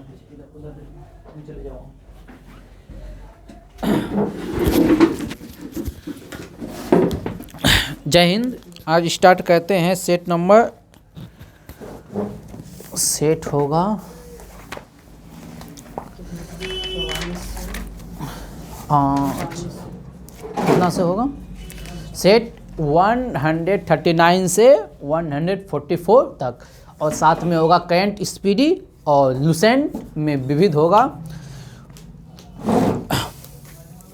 पीछे, इधर उधर तुम चले जाओ। जय हिंद। आज स्टार्ट करते हैं। सेट होगा कितना से होगा? सेट 139 से 144 तक, और साथ में होगा करंट, स्पीडी और लूसेंट में विविध होगा।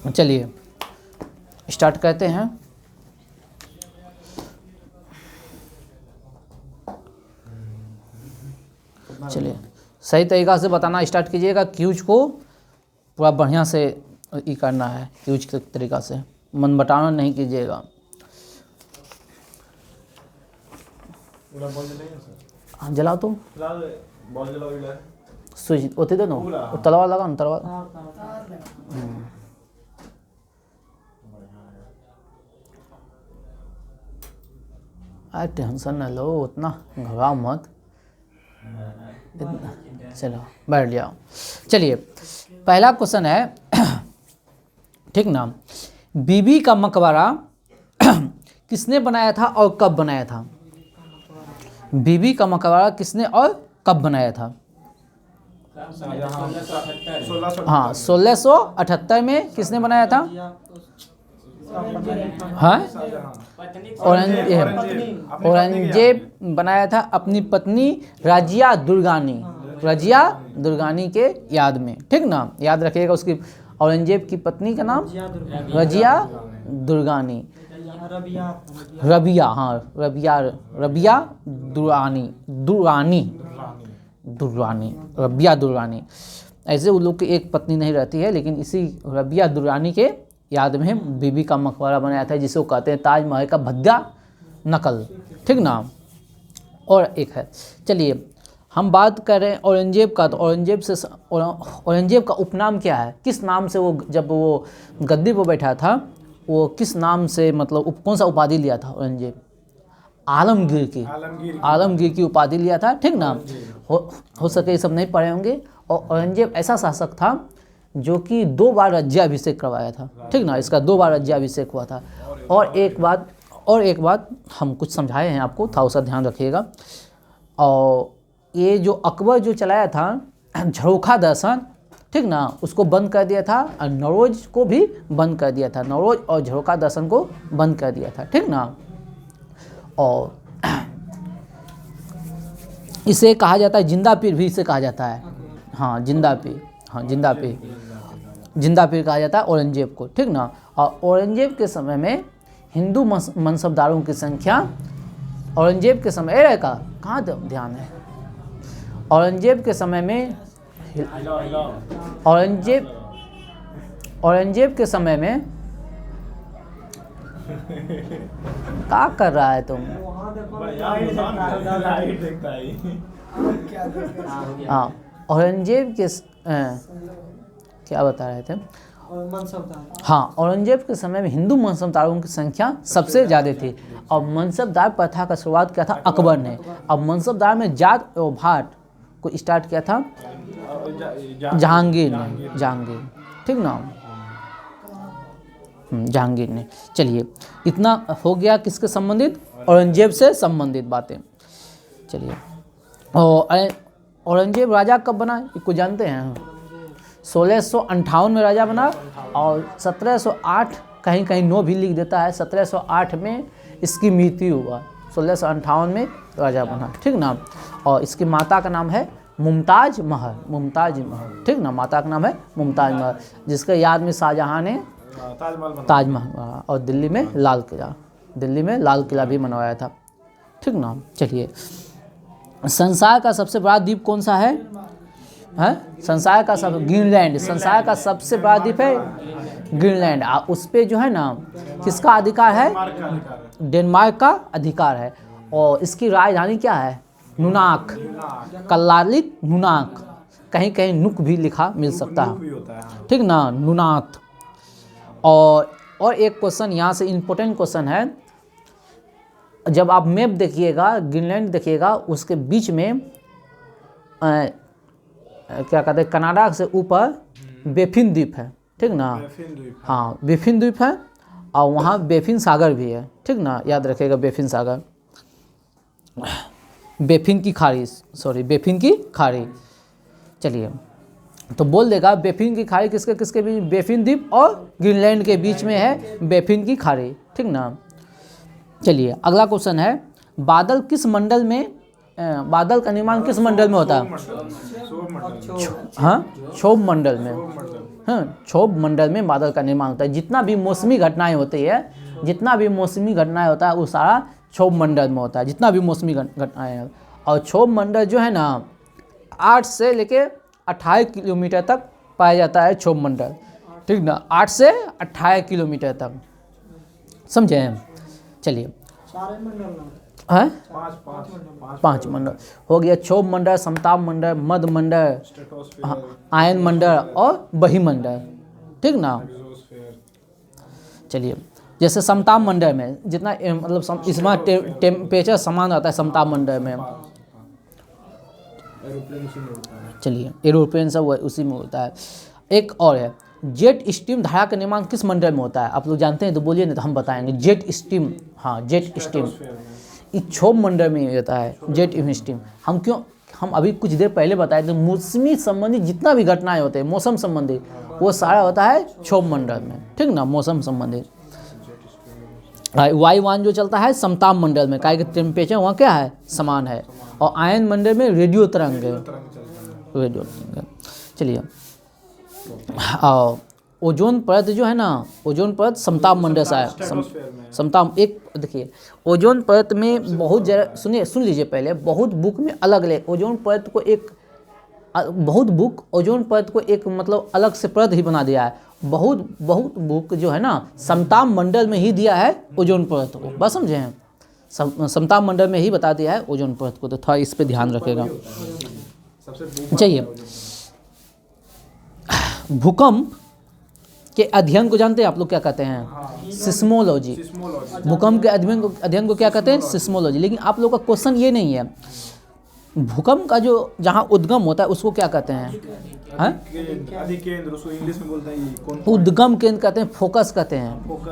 चलिए स्टार्ट करते हैं। चलिए सही तरीक़ा से बताना स्टार्ट कीजिएगा। क्यूज को पूरा बढ़िया से ये करना है, क्यूज के तरीक़ा से, मन बटाना नहीं कीजिएगा। हाँ जलाओ तो स्विच होते दे नो, तलवार लगा ना, तलवार। टेंशन न लो, उतना घबराओ मत। चलो बैठ जाओ। चलिए पहला क्वेश्चन है, ठीक ना, बीबी का मकबरा किसने बनाया था और कब बनाया था? बीबी का मकबरा किसने और कब बनाया था? हाँ 1678 में किसने बनाया था? हाँ औरंगजेब बनाया था अपनी पत्नी रजिया दुर्गानी के याद में, ठीक ना, याद रखिएगा। उसकी औरंगजेब की पत्नी का नाम रजिया दुर्गानी, रबिया दुर्रानी। ऐसे उन लोग की एक पत्नी नहीं रहती है, लेकिन इसी रबिया दुर्रानी के याद में बीबी का मकबरा बनाया था, जिसे वो कहते हैं ताजमहल का भद्दा नकल, ठीक ना। और एक है, चलिए हम बात कर रहे हैं औरंगजेब का, तो औरंगजेब का उपनाम क्या है? किस नाम से वो, जब वो गद्दी पर बैठा था, वो किस नाम से, मतलब कौन सा उपाधि लिया था औरंगजेब? आलमगीर की उपाधि लिया था, ठीक ना। हो सके ये सब नहीं पढ़े होंगे। और औरंगजेब ऐसा शासक था जो कि 2 बार राज्याभिषेक करवाया था, ठीक ना, इसका 2 बार राज्याभिषेक हुआ था। और एक बात हम कुछ समझाए हैं आपको, थोड़ा सा ध्यान रखिएगा। और ये जो अकबर जो चलाया था झरोखा दर्शन, ठीक ना, उसको बंद कर दिया था, और नौरोज को भी बंद कर दिया था, नौरोज और झरोखा दर्शन को बंद कर दिया था, ठीक ना। और इसे कहा जाता है जिंदा पीर, भी इसे कहा जाता है। हाँ जिंदा पीर कहा जाता है औरंगजेब को, ठीक ना। और औरंगजेब के समय में हिंदू मनसबदारों की संख्या, औरंगजेब के समय कहाँ ध्यान है, औरंगजेब के समय में क्या कर रहा है तुम? हाँ औरंगजेब के क्या बता रहे थे? हाँ औरंगजेब के समय में हिंदू मनसबदारों की संख्या सबसे ज़्यादा थी। और मनसबदार प्रथा का शुरुआत किया था अकबर ने। अब मनसबदार में जात और भाट को स्टार्ट किया था जहांगीर, ठीक ना, जहांगीर ने। चलिए इतना हो गया किसके संबंधित? औरंगजेब से संबंधित बातें। चलिए और औरंगजेब राजा कब बना, इसको जानते हैं? 1658 में राजा बना, और 1708 कहीं 9 भी लिख देता है, 1708 में इसकी मृत्यु हुआ। 1658 में राजा बना, ठीक ना। और इसकी माता का नाम है मुमताज महल, ठीक ना, माता का नाम है मुमताज महल, जिसके याद में शाहजहां ने ताजमहल और दिल्ली में लाल किला भी बनवाया था, ठीक ना। चलिए संसार का सबसे बड़ा द्वीप कौन सा है? ग्रीनलैंड। संसार का सबसे बड़ा द्वीप है ग्रीनलैंड। उस पे जो है ना, किसका अधिकार है? डेनमार्क का अधिकार है। और इसकी राजधानी क्या है? नुनाक, कल्लालित नुनाक, कहीं नुक भी लिखा मिल सकता है, ठीक ना, नुनाक। और एक क्वेश्चन यहाँ से इम्पोर्टेंट क्वेश्चन है, जब आप मैप देखिएगा, ग्रीनलैंड देखिएगा, उसके बीच में क्या कहते हैं, कनाडा से ऊपर बेफिन द्वीप है, ठीक ना। हाँ, बेफिन द्वीप है और वहाँ बेफिन सागर भी है, ठीक ना, याद रखिएगा बेफिन सागर, बेफिन की खाड़ी, सॉरी बेफिन की खाड़ी। चलिए, तो बोल देगा बेफिन की खाड़ी किसके किसके बीच, बेफिन द्वीप और ग्रीनलैंड के बीच में है बेफिन की खाड़ी, ठीक ना। चलिए, अगला क्वेश्चन है, बादल किस मंडल में, बादल का निर्माण किस मंडल में होता है? हाँ, क्षोभ मंडल में। हाँ, क्षोभ मंडल में बादल का निर्माण होता है। जितना भी मौसमी घटनाएं होती है, जितना भी मौसमी घटनाएं होता है वो सारा क्षोभ मंडल में होता है, जितना भी मौसमी घटनाएं हैं। और क्षोभ मंडल जो है ना 8 से लेके 28 किलोमीटर तक पाया जाता है क्षोभ मंडल, ठीक ना, 8 से 28 किलोमीटर तक, समझे हैं। चलिए, है 5 मंडल हो गया, क्षोभ मंडल, समताप मंडल, मध्य मंडल, आयन मंडल और बहिमंडल, ठीक ना। चलिए, जैसे समताप मंडल में जितना मतलब इसमें टेम्परेचर समान रहता है समताप मंडल में। चलिए, एरोप्लेन सब उसी में होता है। एक और है, जेट स्टीम धारा का निर्माण किस मंडल में होता है? आप लोग जानते हैं तो बोलिए, नहीं तो हम बताएंगे। जेट स्टीम, हाँ जेट स्टीम इस क्षोभ मंडल में होता है, जेट स्टीम। हम अभी कुछ देर पहले बताए थे, मौसमी संबंधी जितना भी घटनाएं होते हैं मौसम संबंधी, वो सारा होता है क्षोभ मंडल में, ठीक ना, मौसम संबंधी। वायुयान जो चलता है समताप मंडल में, काहे कि टेम्परेचर वहाँ क्या है, समान है। और आयन मंडल में रेडियो तरंग है, रेडियो तरंग। चलिए, ओजोन परत जो है ना, ओजोन परत समताप मंडल से है, समताप। एक देखिए, ओजोन परत में बहुत जरा सुन लीजिए पहले, बहुत बुक में अलग अलग ओजोन परत को एक, बहुत बुक ओजोन परत को एक मतलब अलग से परत ही बना दिया है। बहुत बुक जो है ना समताप मंडल में ही दिया है ओजोन परत को, बस समझे हैं, समताप मंडल में ही बता दिया है ओजोन परत को, तो थोड़ा इस पे ध्यान रखेगा। चाहिए, भूकंप के अध्ययन को जानते हैं आप लोग, क्या कहते हैं? सिस्मोलॉजी। भूकंप के अध्ययन को क्या कहते हैं? सिस्मोलॉजी। लेकिन आप लोग का क्वेश्चन ये नहीं है, भूकंप का जो जहाँ उद्गम होता है उसको क्या कहते हैं? केंद्र, उसको इंग्लिश में बोलते हैं उद्गम केंद्र कहते हैं, फोकस कहते हैं,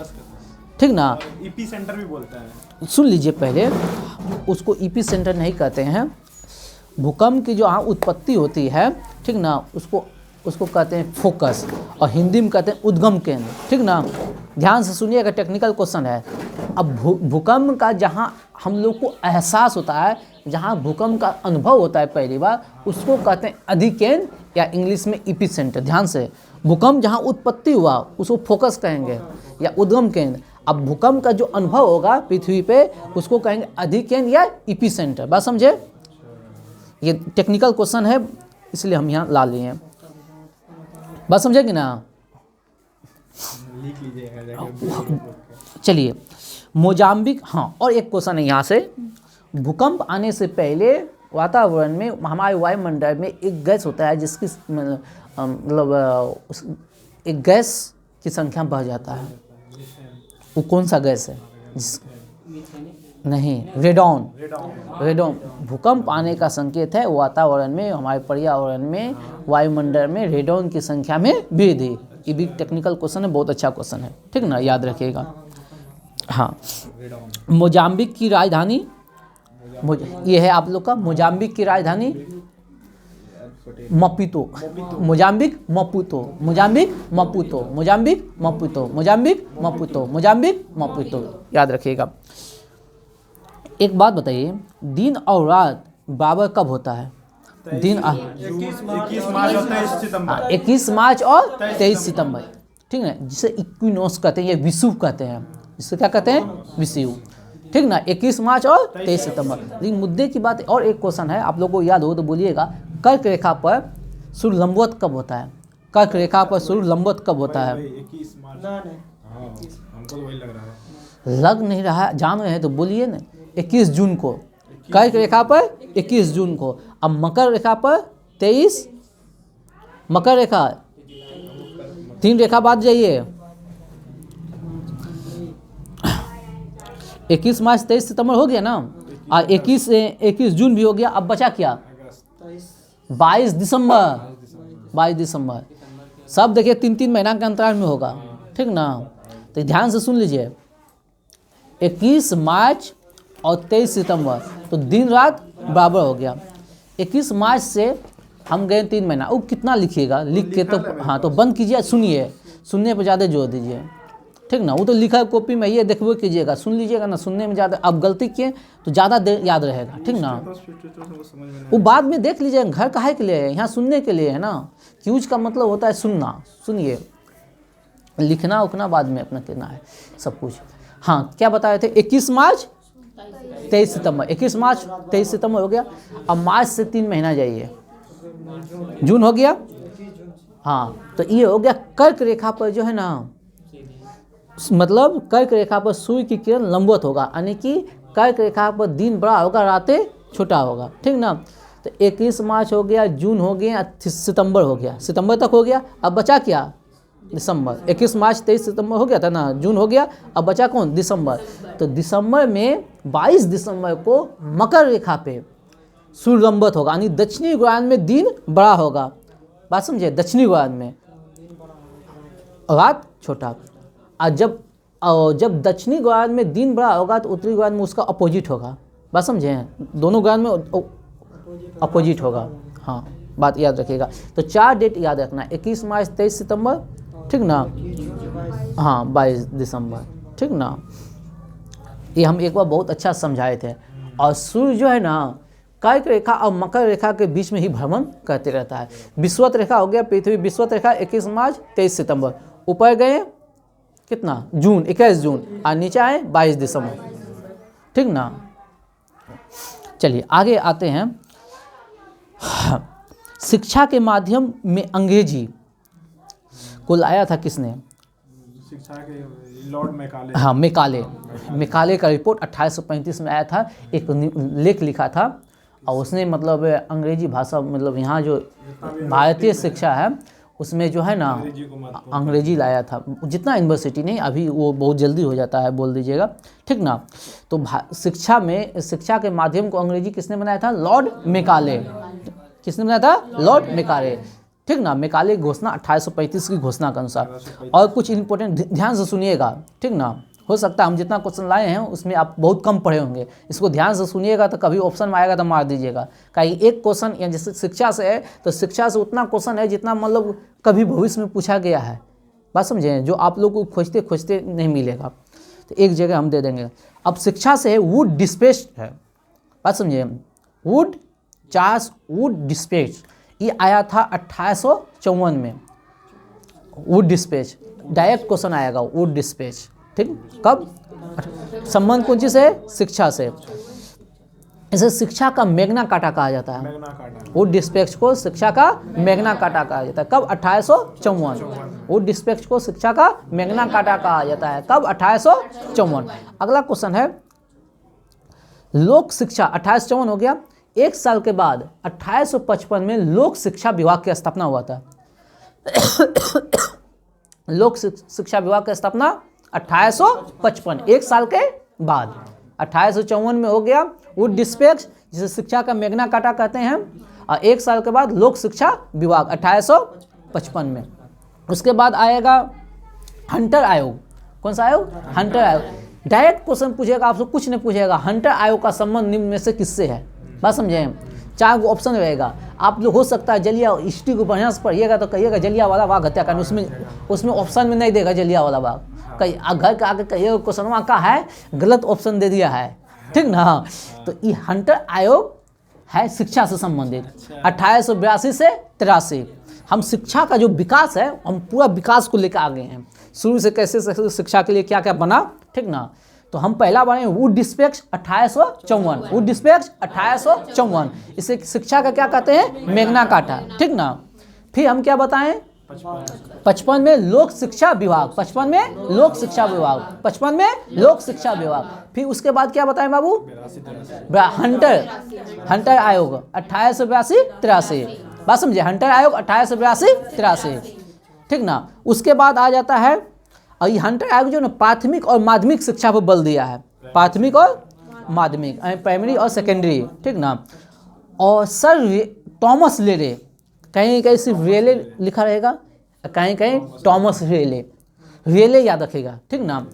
ठीक ना। ईपी सेंटर भी बोलता है। सुन लीजिए पहले, उसको ईपी सेंटर नहीं कहते हैं। भूकंप की जो यहाँ उत्पत्ति होती है, ठीक ना, उसको कहते हैं फोकस, और हिंदी में कहते हैं उद्गम केंद्र, ठीक ना। ध्यान से सुनिएगा, टेक्निकल क्वेश्चन है। अब भूकंप का जहाँ हम लोग को एहसास होता है, जहाँ भूकंप का अनुभव होता है पहली बार, उसको कहते हैं अधिकेंद्र या इंग्लिश में ईपी सेंटर। ध्यान से, भूकंप जहाँ उत्पत्ति हुआ उसको फोकस कहेंगे या उद्गम केंद्र। अब भूकंप का जो अनुभव होगा पृथ्वी पे उसको कहेंगे अधिकेंद्र या ईपी सेंटर। बात समझे? ये टेक्निकल क्वेश्चन है इसलिए हम यहाँ ला लिए हैं। बात समझेगी ना? लिख लीजिएगा। चलिए, मोजाम्बिक, हाँ, और एक क्वेश्चन है यहाँ से। भूकंप आने से पहले वातावरण में, हमारे वायुमंडल में एक गैस होता है जिसकी मतलब एक गैस की संख्या बढ़ जाता है। वो कौन सा गैस है? नहीं, रेडॉन। रेडॉन भूकंप आने का संकेत है। वातावरण में, हमारे पर्यावरण में, वायुमंडल में रेडॉन की संख्या में वृद्धि। ये भी टेक्निकल क्वेश्चन है, बहुत अच्छा क्वेश्चन है, ठीक ना, याद रखिएगा। हाँ, मोजाम्बिक की राजधानी, ये है आप लोग का मोजाम्बिक की राजधानी Maputo. Mozambique Maputo, Mozambique Maputo, Mozambique Maputo, Mozambique Maputo, Mozambique Maputo, याद रखिएगा। एक बात बताइए, दिन और रात बराबर कब होता है? दिन 21 मार्च और 23 सितंबर। 21 मार्च और 23 सितंबर, ठीक है, जिसे इक्विनोक्स कहते हैं या विषुव कहते हैं। जिसे क्या कहते हैं? विषुव, ठीक ना। 21 मार्च और 23 सितंबर। लेकिन मुद्दे की बात, और एक क्वेश्चन है, आप लोगों को याद हो तो बोलिएगा, कर्क रेखा पर सूर्य लंबवत कब होता है? कर्क रेखा पर सूर्य लंबवत कब होता है? 21 मार्च। हमको तो वही लग रहा है। लग नहीं रहा है, जान रहे हैं तो बोलिए ना। 21 जून को कर्क रेखा पर 21 जून को। अब मकर रेखा पर 23, मकर रेखा 3 रेखा बाद जाइए, 21 मार्च 23 सितंबर हो गया ना, और 21 जून भी हो गया। अब बचा क्या? 22 दिसंबर, 22 दिसंबर। सब देखिए 3-3 महीना के अंतराल में होगा, ठीक ना। तो ध्यान से सुन लीजिए, 21 मार्च और 23 सितंबर, तो दिन रात बराबर हो गया। 21 मार्च से हम गए 3 महीना, वो कितना लिखिएगा, लिख के तो हाँ तो बंद कीजिए, सुनिए, सुनने पर ज़्यादा जोर दीजिए, ठीक ना। वो तो लिखा है कॉपी में, ये देखबो कीजिएगा, सुन लीजिएगा ना, सुनने में ज़्यादा आप गलती किए तो ज़्यादा देर याद रहेगा, ठीक ना। वो बाद में देख लीजिए, घर काहे के लिए है, यहाँ सुनने के लिए है ना। क्यूज का मतलब होता है सुनना, सुनिए, लिखना उखना बाद में अपना करना है सब कुछ। हाँ क्या बताए थे, 21 मार्च 23 सितंबर, 21 मार्च 23 सितंबर हो गया। अब मार्च से 3 महीना जाइए, जून हो गया। हाँ तो ये हो गया कर्क रेखा पर जो है ना, मतलब कर्क रेखा पर सूर्य की किरण लंबवत होगा, यानी कि कर्क रेखा पर दिन बड़ा होगा, रातें छोटा होगा, ठीक ना। तो 21 मार्च हो गया, जून हो गया, सितंबर हो गया, सितंबर तक हो गया। अब बचा क्या, दिसंबर। 21 मार्च 23 सितंबर हो गया था ना, जून हो गया, अब बचा कौन, दिसंबर। तो दिसंबर में 22 दिसंबर को मकर रेखा पे सूर्य लंबवत होगा, यानी दक्षिणी गोलार्ध में दिन बड़ा होगा। बात समझे, दक्षिणी गोलार्ध में रात छोटा। और जब दक्षिणी गोलार्ध में दिन बड़ा होगा तो उत्तरी गोलार्ध में उसका अपोजिट होगा। बात समझे, दोनों गोलार्ध में अपोजिट होगा। हाँ बात याद रखिएगा। तो 4 डेट याद रखना, 21 मार्च 23 सितंबर, ठीक ना। हाँ 22 दिसंबर, ठीक ना। ये हम एक बार बहुत अच्छा समझाए थे। और सूर्य जो है ना, कर्क रेखा और मकर रेखा के बीच में ही भ्रमण करते रहता है। विषुवत रेखा हो गया, पृथ्वी विषुवत रेखा 21 मार्च 23 सितंबर, ऊपर गए कितना, जून, 21 जून, और नीचे आए 22 दिसंबर, ठीक ना। चलिए आगे आते हैं। शिक्षा के माध्यम में अंग्रेजी को लाया था किसने, शिक्षा के लॉर्ड मैकाले। हाँ मैकाले का रिपोर्ट 1835 में आया था, एक लेख लिखा था। और उसने मतलब अंग्रेजी भाषा, मतलब यहाँ जो भारतीय शिक्षा है उसमें जो है ना अंग्रेजी लाया था। जितना यूनिवर्सिटी नहीं, अभी वो बहुत जल्दी हो जाता है, बोल दीजिएगा, ठीक ना। तो शिक्षा के माध्यम को अंग्रेजी किसने बनाया था, लॉर्ड मैकाले। किसने बनाया था, लॉर्ड मैकाले, ठीक ना। मैकाले घोषणा 1835 की घोषणा के अनुसार। और कुछ इंपॉर्टेंट ध्यान से सुनिएगा, ठीक ना। हो सकता है हम जितना क्वेश्चन लाए हैं उसमें आप बहुत कम पढ़े होंगे, इसको ध्यान से सुनिएगा, तो कभी ऑप्शन में आएगा तो मार दीजिएगा। कहीं एक क्वेश्चन या जैसे शिक्षा से है तो शिक्षा से उतना क्वेश्चन है जितना मतलब कभी भविष्य में पूछा गया है। बात समझे, जो आप लोग को खोजते खोजते नहीं मिलेगा, तो एक जगह हम दे देंगे। अब शिक्षा से है वुड डिस्पेच है। बात समझिए, चार्ल्स वुड डिस्पेच, ये आया था 1854 में। वुड डिस्पेच डायरेक्ट क्वेश्चन आएगा, वुड डिस्पेच, ठीक। कब, संबंध कौन चीज से, शिक्षा से। इसे शिक्षा का मैग्ना कार्टा कहा जाता है। वुड डिस्पेच को शिक्षा का मैग्ना कार्टा कहा जाता है। कब, 1854। वुड डिस्पेच को शिक्षा का मैग्ना कार्टा कहा जाता है। कब, 1854। अगला क्वेश्चन है लोक शिक्षा। 1854 हो गया। एक साल के बाद 1855 में लोक शिक्षा विभाग की स्थापना हुआ था। लोक शिक्षा विभाग की स्थापना 1855, एक साल के बाद 1854 में हो गया वुड डिस्पेच, जिसे शिक्षा का मैग्ना कार्टा कहते हैं। और एक साल के बाद लोक शिक्षा विभाग 1855 में। उसके बाद आएगा हंटर आयोग। कौन सा आयोग, हंटर आयोग। डायरेक्ट क्वेश्चन पूछेगा आपसे, कुछ नहीं पूछेगा, हंटर आयोग का संबंध निम्न में से किससे है। बात समझे, 4 गो ऑप्शन रहेगा। आप लोग हो सकता है जलिया हिस्ट्री को बढ़िया से पढ़िएगा तो कहिएगा जलियांवाला बाग हत्याकांड, उसमें ऑप्शन में नहीं देगा जलियांवाला बाग। कहीं घर के आगे कहिएगा क्वेश्चन का है, गलत ऑप्शन दे दिया है, ठीक ना। तो ये हंटर आयोग है शिक्षा से संबंधित। 1882 से 83 हम शिक्षा का जो विकास है, हम पूरा विकास को लेकर आ गए हैं। शुरू से कैसे शिक्षा के लिए क्या क्या बना, ठीक ना। तो हम पहला बने वुड डिस्पेच 1854, वुड डिस्पेच 1854। इसे शिक्षा का क्या कहते हैं, मैग्ना कार्टा, ठीक ना। फिर हम क्या बताएं, 55 में लोक शिक्षा विभाग, 55 में लोक शिक्षा विभाग, 55 में लोक शिक्षा विभाग। फिर उसके बाद क्या बताएं बाबू, हंटर आयोग 1882-83। बात समझे, हंटर आयोग 1882-83, ठीक ना। उसके बाद आ जाता है, और ये हंटर आयोग जो ना प्राथमिक और माध्यमिक शिक्षा पर बल दिया है। प्राथमिक और माध्यमिक, प्राइमरी और सेकेंडरी, ठीक ना। और सर टॉमस रेले, कहीं कहीं सिर्फ रेले लिखा रहेगा, कहीं कहीं टॉमस रेले, रेले याद रखेगा, ठीक ना,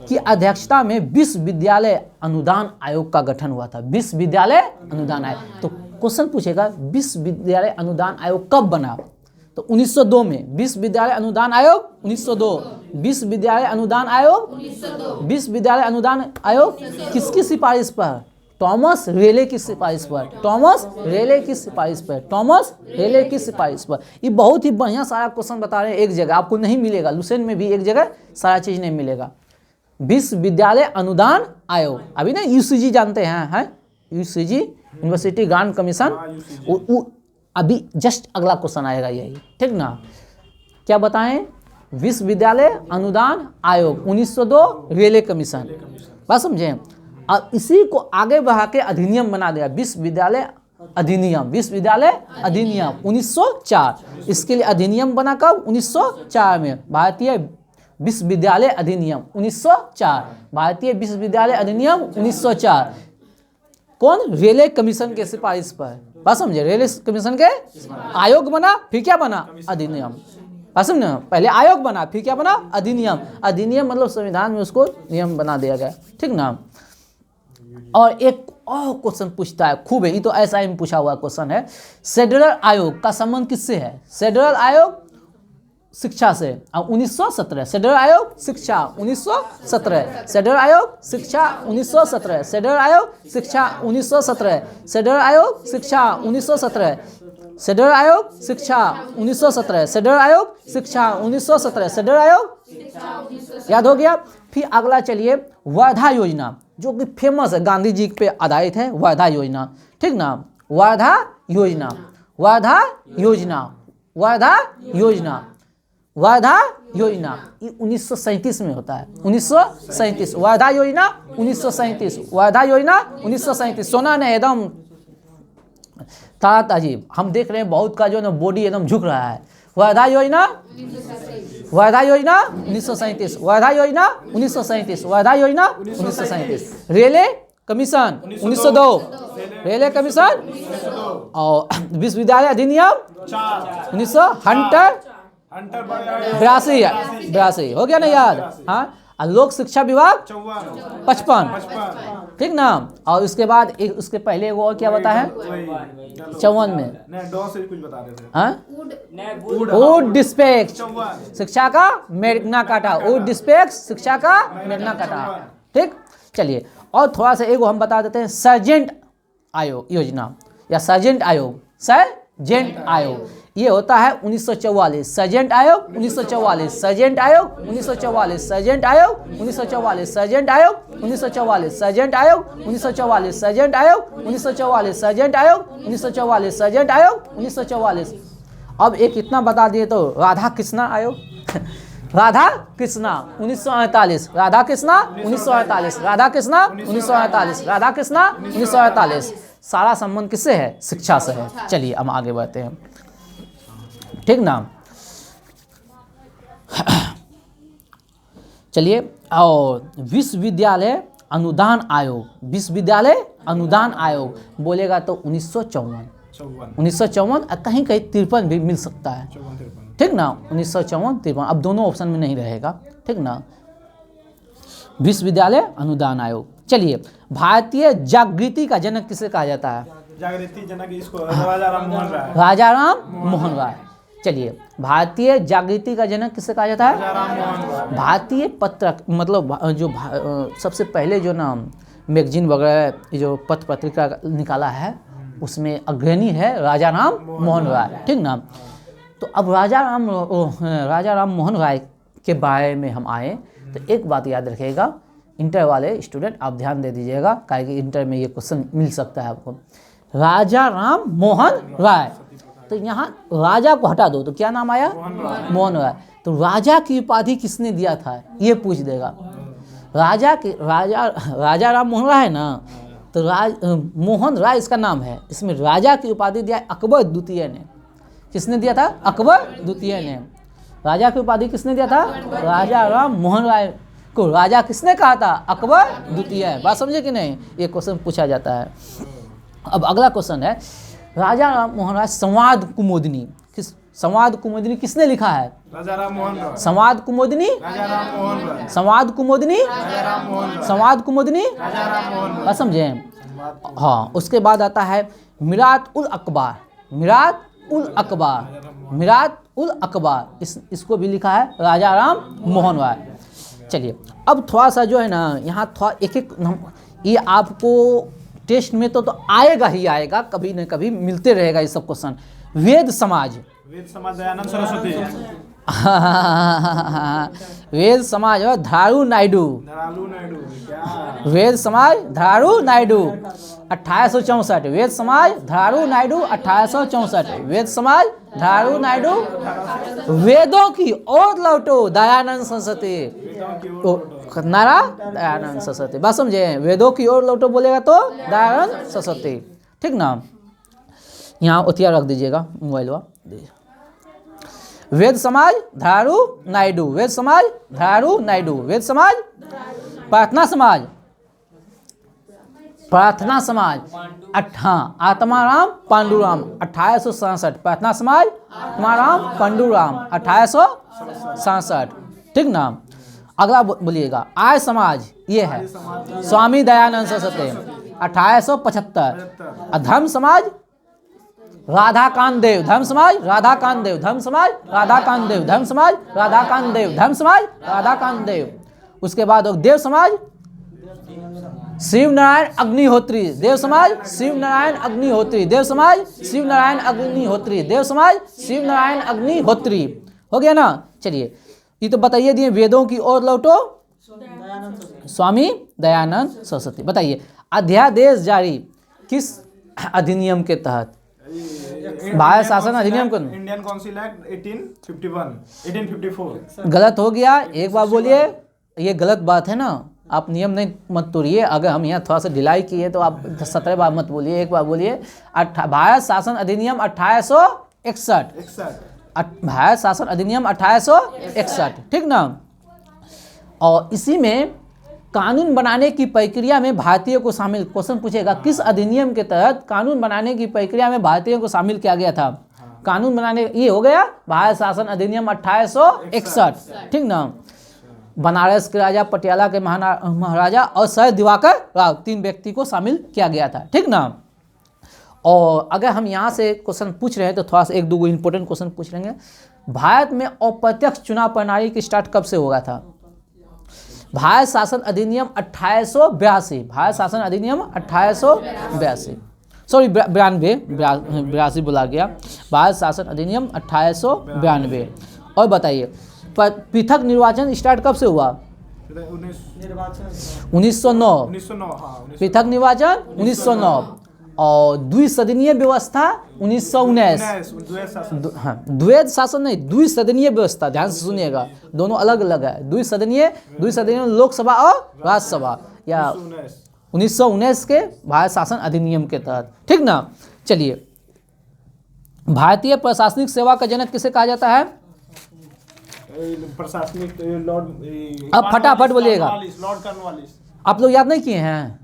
की अध्यक्षता में विश्वविद्यालय अनुदान आयोग का गठन हुआ था। विश्वविद्यालय अनुदान आयोग, तो क्वेश्चन पूछेगा विश्वविद्यालय अनुदान आयोग कब बना, तो 1902 में विश्वविद्यालय अनुदान आयोग 1902, विश्वविद्यालय अनुदान आयोग 1902, विश्वविद्यालय अनुदान आयोग किसकी सिफारिश पर, टॉमस रेले की सिफारिश पर, टॉमस रेले की सिफारिश पर, टॉमस रेले की सिफारिश पर। ये बहुत ही बढ़िया सारा क्वेश्चन बता रहे हैं, एक जगह आपको नहीं मिलेगा, लुसेंट में भी एक जगह सारा चीज नहीं मिलेगा। विश्वविद्यालय अनुदान आयोग, अभी ना यूसीजी जानते हैं, यूसीजी यूनिवर्सिटी ग्रांट कमीशन, अभी जस्ट अगला क्वेश्चन आएगा यही, ठीक ना। क्या बताएं, विश्वविद्यालय अनुदान आयोग 1902 रेले कमीशन, बात समझे। अब इसी को आगे बढ़ा के अधिनियम बना दिया, विश्वविद्यालय अधिनियम, विश्वविद्यालय अधिनियम 1904। इसके लिए अधिनियम बना कब, 1904 में, भारतीय विश्वविद्यालय अधिनियम 1904, भारतीय विश्वविद्यालय अधिनियम 1904। कौन, रेले कमीशन के सिफारिश पर, बात समझे, रेले कमीशन के आयोग बना, फिर क्या बना, अधिनियम, बात समझे, पहले आयोग बना फिर क्या बना, अधिनियम, अधिनियम मतलब संविधान में उसको नियम बना दिया गया, ठीक ना। और एक और क्वेश्चन पूछता है खूब है, ये तो ऐसा ही पूछा हुआ क्वेश्चन है, फेडरल आयोग का संबंध किससे है, फेडरल आयोग शिक्षा से, 1917, फेडरल आयोग शिक्षा 1917, फेडरल आयोग शिक्षा 1917, फेडरल आयोग शिक्षा 1917, फेडरल आयोग शिक्षा 1917, फेडरल आयोग शिक्षा 1917, फेडरल आयोग शिक्षा 1917, फेडरल आयोग याद हो गया। फिर अगला चलिए वर्धा योजना, जो कि फेमस है, गांधी जी पे आधारित है, वर्धा योजना, ठीक ना, वर्धा योजना, वर्धा योजना, वर्धा योजना, वर्धा योजना, ये 1937 में होता है, 1937, वर्धा योजना 1937, वर्धा योजना 1937, सोना ने एकदम ताजी, हम देख रहे हैं बहुत का जो ना बॉडी एकदम झुक रहा है, वर्धा योजना, वर्धा योजना 1937, वर्धा योजना 1937, वर्धा योजना 1937, रेले कमीशन 1902, रेले कमीशन और विश्वविद्यालय अधिनियम 1900 82 हो गया ना याद, हाँ। और लोक शिक्षा विभाग 55, ठीक ना। और उसके बाद एक उसके पहले वो क्या बता है, 54 में वुड डिस्पेक्स शिक्षा का मेघना काटा, वुड डिस्पेक्स शिक्षा का मेघना काटा, ठीक। चलिए और थोड़ा सा एक हम बता देते हैं, सर्जेंट आयोग योजना या सर्जेंट आयोग, सर्जेंट आयोग, ये होता है 1944, सर्जेंट आयोग 1944, सर्जेंट आयोग 1944, सर्जेंट आयोग 1944, सर्जेंट आयोग 1944, सर्जेंट आयोग 1944, सर्जेंट आयोग 1944, सर्जेंट आयोग 1944, सर्जेंट आयोग 1944। अब एक इतना बता दिए तो राधा कृष्णा आयोग राधा कृष्णा 1948, राधा कृष्णा 1948, राधा कृष्णा 1948, राधा कृष्णा 1948। सारा संबंध किससे है, शिक्षा से है। चलिए हम आगे बढ़ते हैं, ठीक ना। चलिए और विश्वविद्यालय अनुदान आयोग, विश्वविद्यालय अनुदान आयोग बोलेगा तो 1954, कहीं कहीं 53 भी मिल सकता है, ठीक ना, 1954-53, अब दोनों ऑप्शन में नहीं रहेगा, ठीक ना। विश्वविद्यालय अनुदान आयोग। चलिए भारतीय जागृति का जनक किसे कहा जाता है, जागृति जनक इसको राजा राम मोहन राय, राजा राम मोहन राय। चलिए भारतीय जागृति का जनक किसे कहा जाता है, भारतीय पत्र मतलब जो सबसे पहले जो ना मैगजीन वगैरह जो पत्र पत्रिका निकाला है उसमें अग्रणी है राजा राम मोहन राय, ठीक ना। तो अब राजा राम मोहन राय के बारे में हम आए तो एक बात याद रखिएगा, इंटर वाले स्टूडेंट आप ध्यान दे दीजिएगा, क्योंकि इंटर में ये क्वेश्चन मिल सकता है आपको। राजा राम मोहन राय, तो यहाँ राजा को हटा दो तो क्या नाम आया, मोहन राय। तो राजा की उपाधि किसने दिया था ये पूछ देगा। राजा राम मोहन राय है ना, तो मोहन राय इसका नाम है, इसमें राजा की उपाधि दिया अकबर द्वितीय ने। किसने दिया था, अकबर द्वितीय ने। राजा की उपाधि किसने दिया था, राजा राम मोहन राय को राजा किसने कहा था, अकबर द्वितीय। बात समझे कि नहीं, ये क्वेश्चन पूछा जाता है। अब अगला क्वेश्चन है, राजा राम मोहन राय संवाद कुमुदिनी, किस संवाद कुमुदिनी किसने लिखा है? राजा राम मोहन राय। संवाद कुमुदिनी, राजा राम मोहन राय। संवाद कुमुदिनी, राजा राम मोहन राय। संवाद कुमुदिनी, राजा राम मोहन राय। बात समझे? हाँ, उसके बाद आता है मिरात उल अकबार, मिरात उल अकबार, मिरात उल अकबार, इसको भी लिखा है राजा राम मोहन राय। चलिए अब थोड़ा सा जो है ना यहाँ थोड़ा एक एक ये आपको टेस्ट में तो आएगा ही आएगा, कभी न कभी मिलते रहेगा ये सब क्वेश्चन। वेद समाज, वेद समाज दयानंद सरस्वती। वेद समाज और धारू नायडू, धरालू नायडू क्या? वेद समाज धारू नायडू 1864, वेद समाज धारू नायडू 1864, वेद समाज धारू नायडू। वेदों की ओर लौटो दयानंद सरस्वती, नारा दयानंद सरस्वती, बात समझे? वेदों की ओर लौटो बोलेगा तो दयानंद सरस्वती, ठीक ना? यहाँ उतिया रख दीजिएगा मोबाइल वा। वेद समाज धारू नायडू, वेद समाज धारू नायडू, वेद समाज। प्रार्थना समाज, प्रार्थना समाज आत्माराम पांडुराम 1867, प्रार्थना समाज आत्माराम पांडुराम 1867, ठीक ना? अगला बोलिएगा आर्य समाज, ये है स्वामी दयानंद सरस्वती 1875। धर्म समाज राधाकांत देव, धर्म समाज राधाकांत देव, धर्म समाज राधाकांत देव, धर्म समाज राधाकांत देव, धर्म समाज राधाकांत देव। उसके बाद देव समाज शिव नारायण अग्निहोत्री, देव समाज शिव नारायण अग्निहोत्री, देव समाज शिव नारायण अग्निहोत्री, देव समाज शिव नारायण अग्निहोत्री। हो गया ना? चलिए ये तो बताइए दिए वेदों की ओर लौटो स्वामी दयानंद सरस्वती। बताइए अध्यादेश जारी किस अधिनियम के तहत? भारत शासन अधिनियम को। Indian council act 1854। गलत हो गया, एक बार बोलिए। ये गलत बात है ना, आप नियम नहीं मत तोड़िए। अगर हम यहाँ थोड़ा सा ढिलाई किए तो आप 17 बार मत बोलिए, एक बार बोलिए। भारत शासन अधिनियम 1861, भारत शासन अधिनियम 1861, ठीक ना? और इसी में कानून बनाने की प्रक्रिया में भारतीयों को शामिल, क्वेश्चन पूछेगा किस अधिनियम के तहत कानून बनाने की प्रक्रिया में भारतीयों को शामिल किया गया था? कानून बनाने, ये हो गया भारत शासन अधिनियम 1861, ठीक ना? बनारस के राजा, पटियाला के महाराजा और सर दिवाकर राव 3 व्यक्ति को शामिल किया गया था, ठीक ना? और अगर हम यहाँ से क्वेश्चन पूछ रहे हैं तो थोड़ा सा 1-2 इंपॉर्टेंट क्वेश्चन पूछ लेंगे। भारत में अप्रत्यक्ष चुनाव प्रणाली की स्टार्ट कब से होगा था? भारत शासन अधिनियम 1882, भारत शासन अधिनियम 1882, सॉरी 82 बोला गया, भारत शासन अधिनियम 1892। और बताइए पृथक निर्वाचन स्टार्ट कब से हुआ? 1909, पृथक निर्वाचन 1909। और द्विसदनीय व्यवस्था 1919। हाँ, द्वैध शासन नहीं, द्विसदनीय व्यवस्था, ध्यान से सुनिएगा, दोनों अलग अलग है। द्विसदनीय लोकसभा और राज्यसभा, या 1919 के भारत शासन अधिनियम के तहत, ठीक ना? चलिए भारतीय प्रशासनिक सेवा का जनक किसे कहा जाता है? प्रशासनिक लॉर्ड, अब फटाफट बोलिएगा। Lord Cornwallis. आप लोग याद नहीं किए हैं?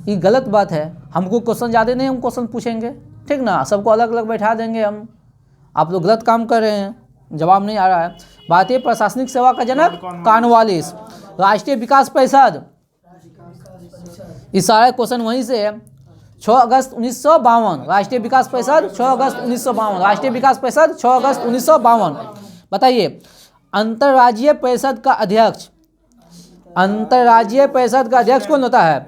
ये गलत बात है। हमको क्वेश्चन ज़्यादा नहीं, हम क्वेश्चन पूछेंगे, ठीक ना? सबको अलग अलग बैठा देंगे हम। आप लोग गलत काम कर रहे हैं, जवाब नहीं आ रहा है। भारतीय प्रशासनिक सेवा का जनक कॉर्नवालिस। राष्ट्रीय विकास परिषद, ये सारे क्वेश्चन वहीं से है। 6 अगस्त 1952, राष्ट्रीय विकास परिषद 6 अगस्त 1952, राष्ट्रीय विकास परिषद 6 अगस्त 1952। बताइए अंतर्राज्यीय परिषद का अध्यक्ष, अंतर्राज्यीय परिषद का अध्यक्ष कौन होता है?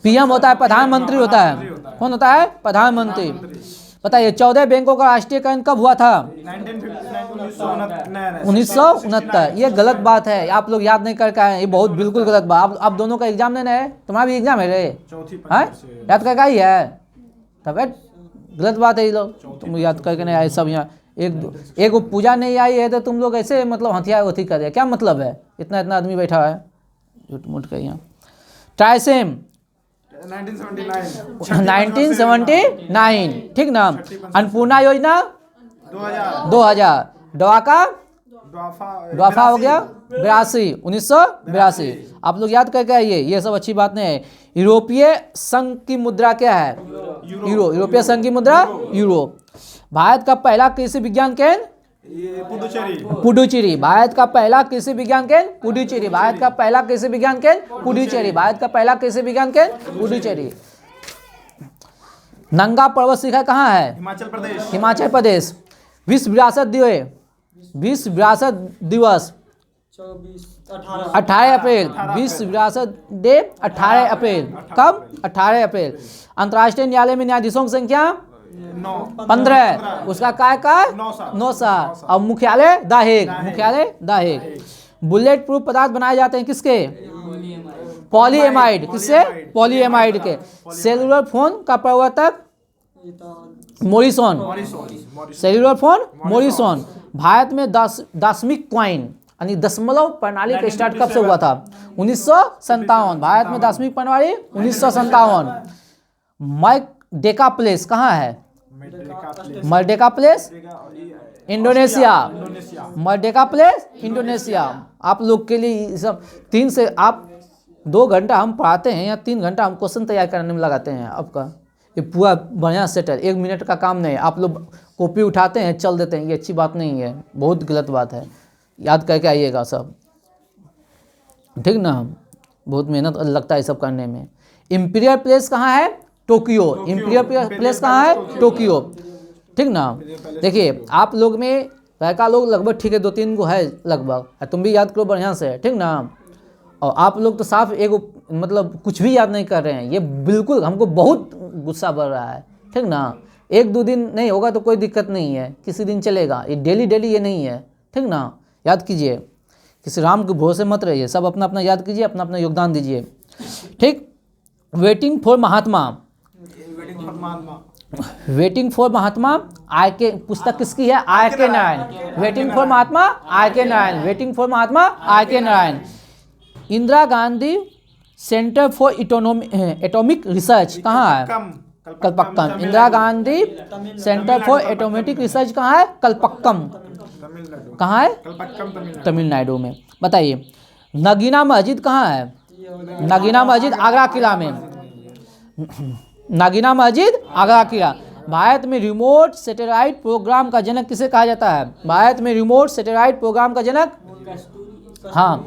पीएम होता है, प्रधानमंत्री होता है। कौन होता है? प्रधानमंत्री। बताइए 14 बैंकों का राष्ट्रीयकरण कब हुआ था? 1969। ये गलत बात है, आप लोग याद नहीं करके आए, ये बहुत बिल्कुल गलत बात। आप दोनों का एग्जाम देना है, तुम्हारा भी एग्जाम है रे, याद करके आई है, तब गलत बात है। ये लोग तुम याद करके नहीं आए सब। यहाँ एक पूजा नहीं आई है तो तुम लोग ऐसे मतलब हथियार उथी कर दिया, क्या मतलब है? इतना आदमी बैठा है झूठ मूठ कर। यहाँ ट्राइसेम 1979, ठीक ना? अन्नपूर्णा योजना 2000। ड्वाफा हो गया 1982। आप लोग याद करके आइए, ये सब अच्छी बात नहीं है। यूरोपीय संघ की मुद्रा क्या है? यूरो। यूरोपीय संघ की मुद्रा यूरो। भारत का पहला कृषि विज्ञान केंद्र? पुडुचेरी। भारत का पहला कृषि विज्ञान केंद्र पुडुचेरी। भारत का पहला कृषि विज्ञान केंद्र पुडुचेरी। भारत का पहला कृषि विज्ञान केंद्र पुडुचेरी। नंगा पर्वत श्रृंखला कहाँ है? हिमाचल प्रदेश। हिमाचल प्रदेश। विश्व विरासत दिवस, विश्व विरासत दिवस 18 अप्रैल। विश्व विरासत डे 18 अप्रैल। कब? 18 अप्रैल। अंतर्राष्ट्रीय न्यायालय में न्यायाधीशों की संख्या 15। उसका कार्यकाल 9 साल। और मुख्यालय द हेग। मुख्यालय द हेग। बुलेट प्रूफ पदार्थ बनाए जाते हैं किसके? पॉलीएमाइड। किससे? पॉलीएमाइड के। सेलुलर फोन का प्रवर्तक? Morrison. Cellular phone Morrison. Bharat में दशमिक कॉइन यानी दशमलव प्रणाली का स्टार्ट कब से हुआ था? 1957। भारत में दशमिक प्रणाली 1957। मर्डेका प्लेस कहाँ है? Merdeka place Indonesia. Merdeka place Indonesia. आप लोग के लिए सब 3 से आप 2 घंटा हम पढ़ाते हैं या 3 घंटा हम क्वेश्चन तैयार करने में लगाते हैं। आपका ये पूरा बढ़िया सेटल 1 मिनट का काम नहीं है। आप लोग कॉपी उठाते हैं चल देते हैं, ये अच्छी बात नहीं है, बहुत गलत बात है। याद करके आइएगा सब, ठीक ना। बहुत मेहनत लगता है सब करने में। इंपीरियल प्लेस कहाँ है? टोक्यो। इंपीरियल प्लेस कहाँ है? टोक्यो, ठीक ना। देखिए आप लोग में लड़का लोग लगभग ठीक है 2-3 को है लगभग, तुम भी याद करो बढ़िया से, ठीक ना। और आप लोग तो साफ एक मतलब कुछ भी याद नहीं कर रहे हैं, ये बिल्कुल हमको बहुत गुस्सा बढ़ रहा है, ठीक ना। 1-2 दिन नहीं होगा तो कोई दिक्कत नहीं है, किसी दिन चलेगा, ये डेली ये नहीं है, ठीक ना। याद कीजिए, किसी राम के भरोसे मत रहिए, सब अपना अपना याद कीजिए, अपना अपना योगदान दीजिए, ठीक। Waiting for Mahatma. Waiting for Mahatma R K. पुस्तक किसकी है? R K. Narayan. Waiting for Mahatma R K. Narayan. Waiting for Mahatma R K. Narayan. Indira Gandhi centre for atomic research कहाँ है? Kalpakkam. Indira Gandhi centre for atomic research कहाँ है? कलपक्कम। कहाँ है? तमिलनाडु में। बताइए नगीना मस्जिद कहाँ है? नगीना मस्जिद आगरा किला में। नगीना मस्जिद आगरा किला। भारत में रिमोट सैटेलाइट प्रोग्राम का जनक किसे कहा जाता है? भारत में रिमोट सैटेलाइट प्रोग्राम का जनक, हाँ,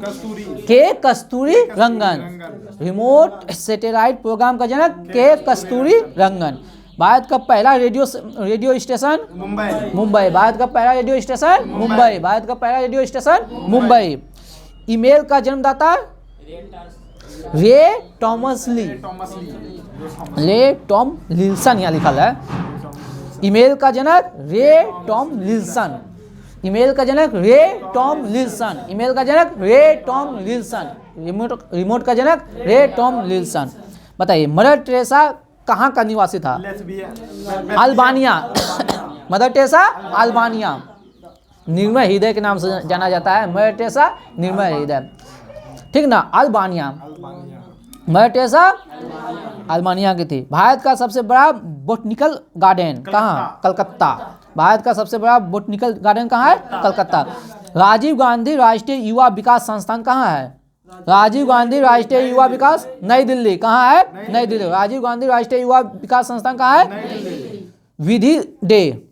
के कस्तूरी रंगन। रिमोट सैटेलाइट प्रोग्राम का जनक के कस्तूरी रंगन। भारत का पहला रेडियो स्टेशन मुंबई। भारत का पहला रेडियो स्टेशन मुंबई। भारत का पहला रेडियो स्टेशन मुंबई। ईमेल का जन्मदाता रे टॉमस ली। रे टॉम लिल्सन यहाँ लिखा है। ईमेल का जनक रे टॉम लिल्सन। ईमेल का जनक रे टॉम लिल्सन। ईमेल का जनक रे टॉम लिल्सन। रिमोट का जनक रे टॉम लिल्सन। बताइए मदर टेरेसा कहाँ का निवासी था? Albania. Mother Teresa Albania. Nirmay हृदय के नाम से जाना जाता है मदर टेरेसा, निर्मय हृदय, ठीक ना। अल्बानिया। मदर टेरेसा अल्बानिया की थी। भारत का सबसे बड़ा बोटनिकल गार्डन कहाँ? कलकत्ता। भारत का सबसे बड़ा बोटनिकल गार्डन कहाँ है? कलकत्ता। राजीव गांधी राष्ट्रीय युवा विकास संस्थान कहाँ है? राजीव गांधी राष्ट्रीय युवा विकास, नई दिल्ली। कहाँ है? नई दिल्ली। राजीव गांधी राष्ट्रीय युवा विकास संस्थान कहाँ है? विधि डे,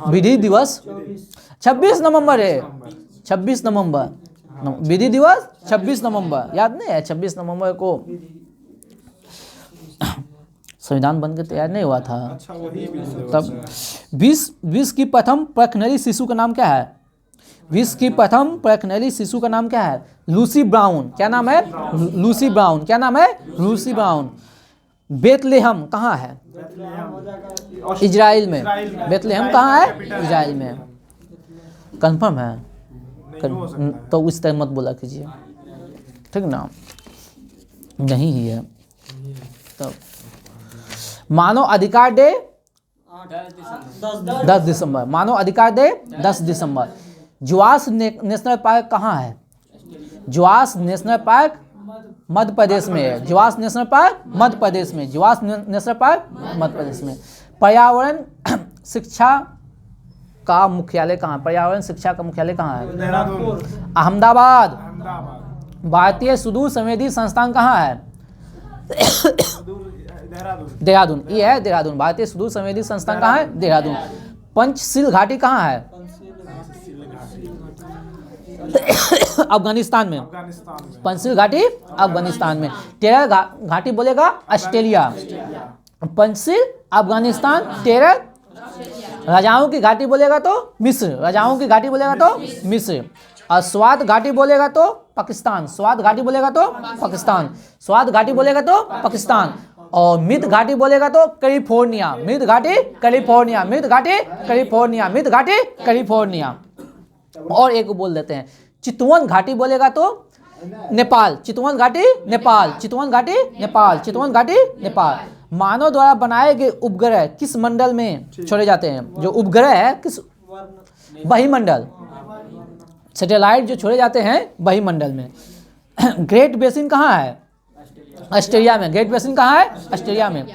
विधि दिवस 26 नवंबर है। 26 नवंबर विधि दिवस 26 नवंबर, याद नहीं है? 26 नवंबर को संविधान बन के तैयार नहीं हुआ था तब। विश्व की प्रथम परखनली शिशु का नाम क्या है? विश्व की प्रथम परखनली शिशु का नाम क्या है? Lucy brown. क्या नाम है? Lucy brown. क्या नाम है? Lucy brown. बेथलेहम कहाँ है? इजराइल में। बेथलेहम कहाँ है? इजराइल में। कंफर्म है? तो उस टाइम मत बोला कीजिए, ठीक ना। नहीं ही है तो। मानव अधिकार डे 10 दिसंबर। मानव अधिकार डे 10 दिसंबर। जुआस नेशनल पार्क कहाँ है? जुआस नेशनल पार्क मध्य प्रदेश में है। जुआस नेशनल पार्क मध्य प्रदेश में। जुआस नेशनल पार्क मध्य प्रदेश में। पर्यावरण शिक्षा का मुख्यालय कहाँ? पर्यावरण शिक्षा का मुख्यालय कहाँ है? अहमदाबाद। भारतीय सुदूर संवेदी संस्थान कहाँ है? देहरादून। ये है देहरादून। भारतीय सुदूर संवेदी संस्थान कहाँ है? देहरादून। पंचशील घाटी कहाँ है? अफगानिस्तान में। पंचशील घाटी अफगानिस्तान में। टेरर घाटी बोलेगा ऑस्ट्रेलिया। पंचशील अफगानिस्तान, टेरर राजाओं की घाटी बोलेगा तो मिस्र। राजाओं की घाटी बोलेगा तो मिस्र। और स्वात घाटी बोलेगा तो पाकिस्तान। स्वात घाटी बोलेगा तो पाकिस्तान। स्वात घाटी बोलेगा तो पाकिस्तान। और मृत घाटी बोलेगा तो कैलिफोर्निया। मृत घाटी कैलिफोर्निया। मृत घाटी कैलिफोर्निया। मृत घाटी कैलिफोर्निया। और एक बोल देते हैं, चितवन घाटी बोलेगा तो नेपाल। चितवन घाटी नेपाल। चितवन घाटी नेपाल। चितवन घाटी नेपाल। मानव द्वारा बनाए गए उपग्रह किस मंडल में छोड़े जाते हैं? जो उपग्रह है किस बहिमंडल, सैटेलाइट जो छोड़े जाते हैं बहिमंडल में। ग्रेट बेसिन कहाँ है? ऑस्ट्रेलिया में। ग्रेट बेसिन कहाँ है? ऑस्ट्रेलिया में।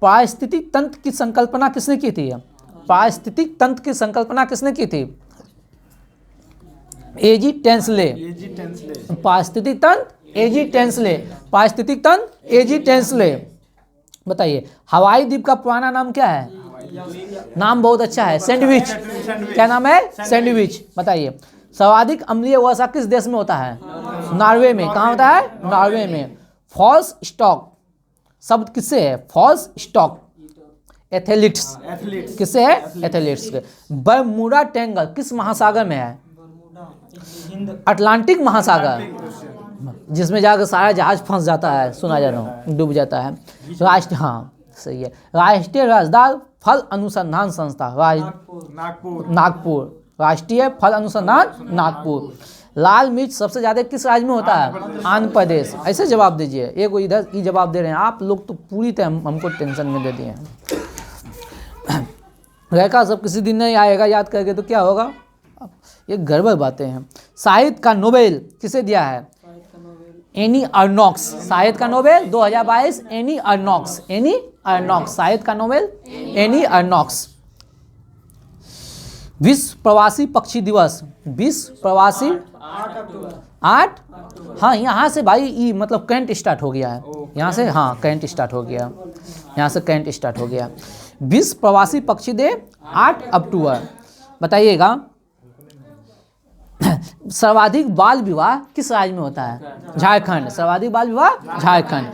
पारिस्थितिक तंत्र की संकल्पना किसने की थी? पारिस्थितिक तंत्र की संकल्पना किसने की थी? एजी टेंसले। पारिस्थितिक तंत्र एजी टेंसले। पारिस्थितिक तंत्र एजी टेंसले। बताइए हवाई द्वीप का पुराना नाम क्या है? नाम बहुत अच्छा है, सैंडविच। क्या नाम है? सैंडविच। बताइए सर्वाधिक अम्लीय वर्षा किस देश में होता है? नॉर्वे में। कहाँ होता है? नॉर्वे में। फॉल्स स्टॉक शब्द किससे है? False stock athletes. किससे है? एथलीट्स के। बरमूडा ट्रायंगल किस महासागर में है? अटलांटिक महासागर, जिसमें जाकर सारा जहाज फंस जाता है, सुना जा रहा हूँ, डूब जाता है। राष्ट्रीय, हाँ सही है, राष्ट्रीय रसदार फल अनुसंधान संस्था नागपुर। राष्ट्रीय फल अनुसंधान नागपुर। लाल मिर्च सबसे ज्यादा किस राज्य में होता है? आंध्र प्रदेश। ऐसे जवाब दीजिए। एक वो इधर ही जवाब दे रहे हैं आप लोग, तो पूरी तरह हमको टेंशन में दे दिए हैं। रेखा सब किसी दिन नहीं आएगा याद करके तो क्या होगा? ये गड़बड़ बातें हैं। साहित्य का नोबेल किसे दिया है? Any Ernaux. साहित्य का Nobel 2022 any Ernaux. Any Ernaux साहित्य का नोबेल एनी अर्नॉक्स। विश्व प्रवासी पक्षी दिवस। विश्व प्रवासी 8। हाँ यहाँ से भाई ये मतलब करंट स्टार्ट हो गया है। यहाँ से हाँ करंट स्टार्ट हो गया। यहाँ से करंट स्टार्ट हो गया। विश्व प्रवासी पक्षी दे 8 अक्टूबर। बताइएगा सर्वाधिक बाल विवाह किस राज्य में होता है? झारखंड। सर्वाधिक बाल विवाह झारखंड।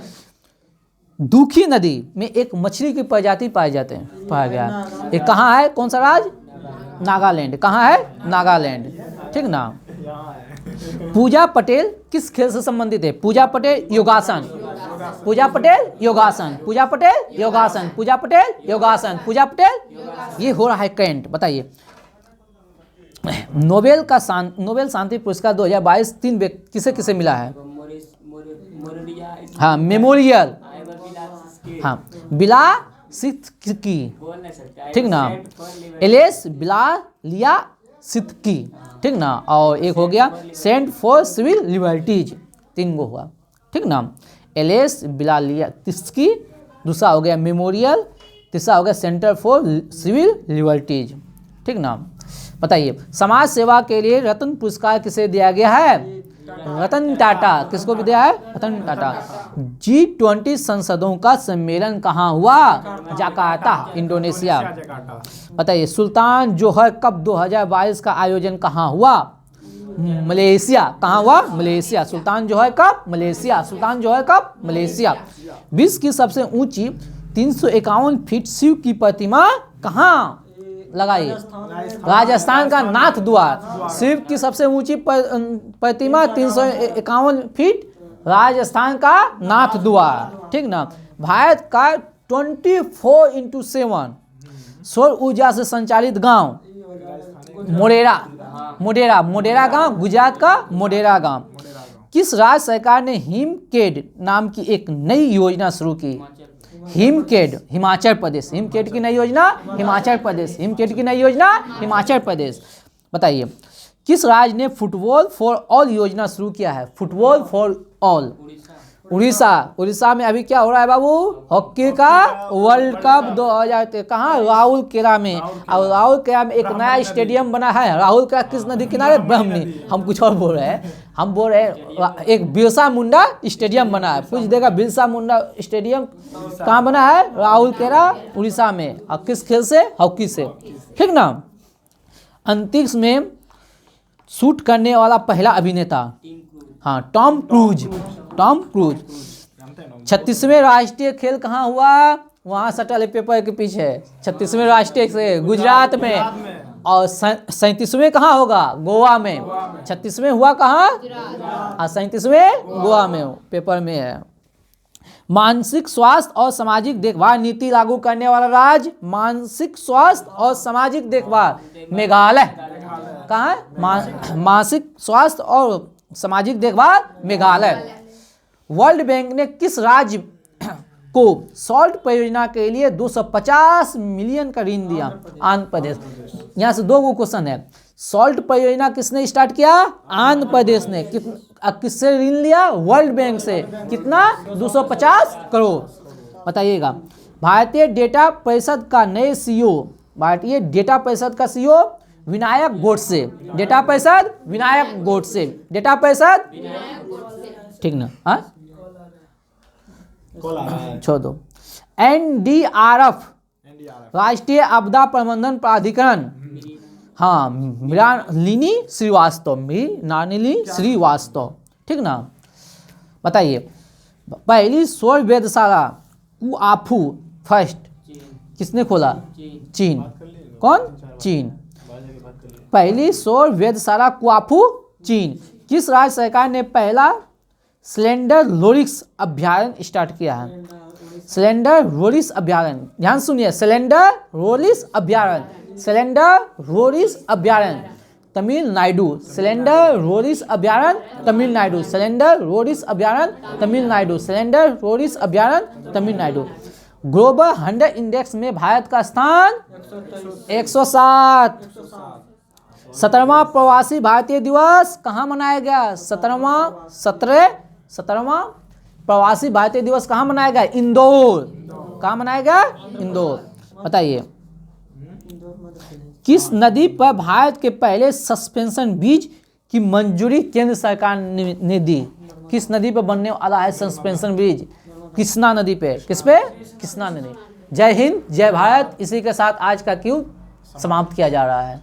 दूखी नदी में एक मछली की प्रजाति पाए जाते हैं, पाया गया। ये कहाँ है? कौन सा राज्य? नागालैंड। कहाँ है? नागालैंड। ठीक ना। पूजा पटेल किस खेल से संबंधित है? पूजा पटेल योगासन। पूजा पटेल योगासन। पूजा पटेल योगासन। पूजा पटेल योगासन। पूजा पटेल। ये हो रहा है करंट। बताइए नोबेल शांति पुरस्कार 2022 तीन किसे किसे मिला है? हाँ मेमोरियल। हाँ बिला सित्की। ठीक ना। एलेस बिलालिया सित्की। ठीक ना। और एक हो गया सेंट फॉर सिविल लिबर्टीज। 3 गो हुआ। ठीक ना। एलेस बिलालिया सित्की, दूसरा हो गया मेमोरियल, तीसरा हो गया सेंटर फॉर सिविल लिबर्टीज। ठीक ना। बताइए समाज सेवा के लिए रत्न पुरस्कार किसे दिया गया है? रतन टाटा। किसको भी दिया है? रतन टाटा। G20 संसदों का सम्मेलन कहाँ हुआ? Jakarta, Indonesia. बताइए सुल्तान जोहर कप 2022 का आयोजन कहाँ हुआ? मलेशिया। कहाँ हुआ? मलेशिया। सुल्तान जोहर कप मलेशिया। सुल्तान जोहर कप मलेशिया। विश्व की सबसे ऊंची 351 फीट शिव की प्रतिमा कहाँ लगाई? राजस्थान का नाथ द्वार। शिव की सबसे ऊंची प्रतिमा 351 फीट, राजस्थान का नाथ द्वार। ठीक ना। भारत का 24x7 सौर ऊर्जा से संचालित गांव मोढेरा गांव, गुजरात का मोढेरा गांव। किस राज्य सरकार ने हिमकेड नाम की एक नई योजना शुरू की? हिमकेड हिमाचल प्रदेश। हिमकेड की नई योजना हिमाचल प्रदेश। हिमकेड की नई योजना हिमाचल प्रदेश। बताइए किस राज्य ने फुटबॉल फॉर ऑल योजना शुरू किया है? Football for all. उड़ीसा में अभी क्या हो रहा है बाबू? हॉकी का वर्ल्ड कप 2023 कहाँ? राउरकेला में। और राउरकेला में एक नया स्टेडियम बना है। राउरकेला किस नदी किनारे? ब्रह्मणी। हम कुछ और बोल रहे हैं, हम बोल रहे हैं एक बिरसा मुंडा स्टेडियम बना है। पूछ देगा बिरसा मुंडा स्टेडियम कहाँ बना है? राउरकेला उड़ीसा में। और किस खेल से? हॉकी से, ठीक ना। अंतरिक्ष में शूट करने वाला पहला अभिनेता, हाँ, टॉम क्रूज। 36वें राष्ट्रीय खेल कहाँ हुआ? वहाँ सटल पेपर के पीछे। 36वें राष्ट्रीय से गुजरात में। और 37वें कहाँ होगा? गोवा में। 36वें हुआ कहाँ? और 37वें गोवा में हो, पेपर में है। मानसिक स्वास्थ्य और सामाजिक देखभाल नीति लागू करने वाला राज्य? मानसिक स्वास्थ्य और सामाजिक देखभाल मेघालय। कहाँ है? मानसिक स्वास्थ्य और सामाजिक देखभाल मेघालय। वर्ल्ड बैंक ने किस राज्य को सॉल्ट परियोजना के लिए 250 मिलियन का ऋण दिया? आंध्र प्रदेश। यहाँ से 2 क्वेश्चन है। सॉल्ट परियोजना किसने स्टार्ट किया? आंध्र प्रदेश ने। किससे ऋण लिया? वर्ल्ड बैंक से। कितना? 250 करोड़। बताइएगा। भारतीय डेटा परिषद का नए सीईओ, भारतीय डेटा परिषद का सीईओ विनायक गोडसे। डेटा परिषद विनायक गोडसे। डेटा परिषद, ठीक ना? हाँ, छोड़ दो। NDRF राष्ट्रीय आपदा प्रबंधन प्राधिकरण, हाँ, मृणालिनी श्रीवास्तव, ठीक ना। बताइए। पहली सौर वेधशाला कुआफू फर्स्ट किसने खोला? चीन। कौन? चीन। पहली सौर वेधशाला कुआफू चीन। किस राज्य सरकार ने पहला सिलेंडर लोरिक्स अभ्यारण्य स्टार्ट किया है? सिलेंडर रोरिस अभ्यारण्य, ध्यान सुनिए। सिलेंडर रोरिस अभ्यारण्य, सिलेंडर रोरिस अभ्यारण्य तमिलनाडु। सिलेंडर रोरिस अभ्यारण्य तमिलनाडु। सिलेंडर रोरिस अभ्यारण्य तमिलनाडु। सिलेंडर रोरिस अभ्यारण्य तमिलनाडु। ग्लोबल 100 इंडेक्स में भारत का स्थान 107। 17वां प्रवासी भारतीय दिवस कहाँ मनाया गया? 17वां प्रवासी भारतीय दिवस कहाँ मनाया गया? इंदौर। कहाँ मनाया गया? इंदौर। बताइए। किस नदी पर भारत के पहले सस्पेंशन ब्रिज की मंजूरी केंद्र सरकार ने दी? किस नदी पर बनने वाला है सस्पेंशन ब्रिज? कृष्णा नदी पे। किस पे? कृष्णा नदी। जय हिंद, जय भारत। इसी के साथ आज का क्यूब समाप्त किया जा रहा है।